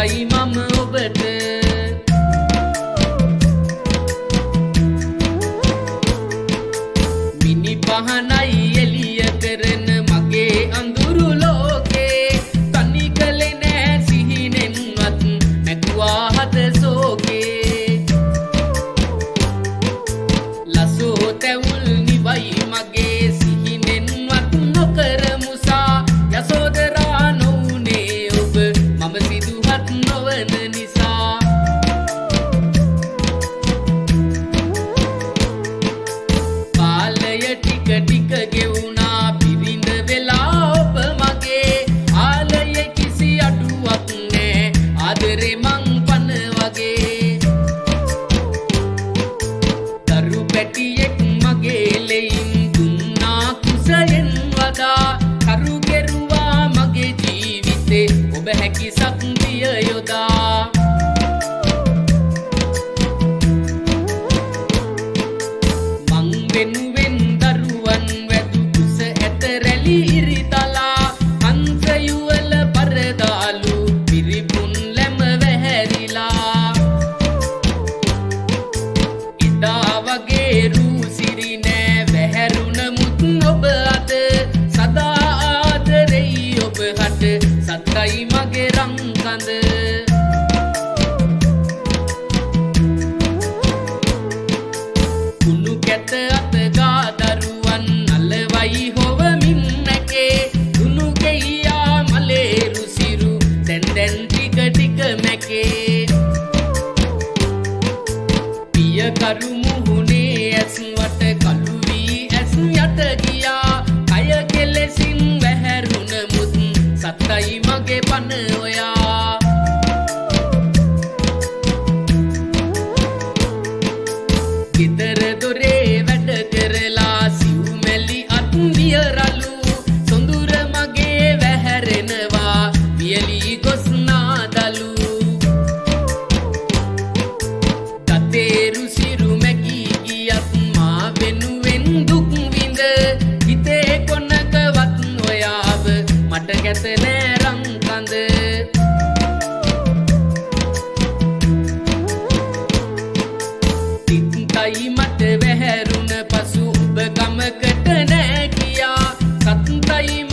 සත්තයි මම ඔබට මිනි පහනයි එළිය කරන මගේ අඳුරු ලෝකේ තනි කලේ නෑ සිහිනෙන්වත් නැකුවා හද සෝකේ ලසෝ තැවුල් නිවයි මගේ සිහිනෙන්වත් නොකර මුසා යසෝදරා නොවුනේ ඔබ මම සිදුහත් නොවන නිසා කාලය ටික ටික ගෙවුනා පිරිඳ වෙලා ඔබ මගේ ආලය කිසි අඩුවක් නෑ ආදරේ මං පන වගේ දරු පැටියෙක් මගේ ලෙයින් දුන්නා කුසයෙන් වදා කරු කෙරුවා මගේ ජීවිතේ ඔබ හැකි ශක්තිය යොදා මං වෙනුවෙන් දරුවන් වැදු කුස ඇත රැලි ඉරිතලා හංසයුවල පරදාලු පිරිපුන් ලැම වැහැරිලා ඉදා වගේ රූසිරි නෑ වැහැරුණ මුත් ඔබ අත සදා ආදරෙයි ඔබ හට සත්තයි මගේ රංකඳ කුණු කැත අත ගා දරුවන් නලවයි හොවමින් නැකේ දුනු ගෙයියා මලේ රුසිරු දැන් ටික ටික මැකේ පිය කරු මුහුණේ ඇස් වට කළු වී ඇස් යට ගියා කය කෙලෙසින් වැහැරුණ මුත් සත්තයි මගේ පන ඔයා ගෙදර දොරේ වැඩ කරලා සිව්මැලි අත් වියරලු සොඳුර මගේ වැහැරෙනවා වියලි ගොස් නාදලු තතේරු සිරු මැකී ගියත් මා වෙනුවෙන් දුක් විඳ හිතේ කොනකවත් ඔයාව මට ගැත නෑ රංකඳ තිත්තයි මට වැහැරුණ පසු ඔබ ගමකට නෑ කියා සත්තයි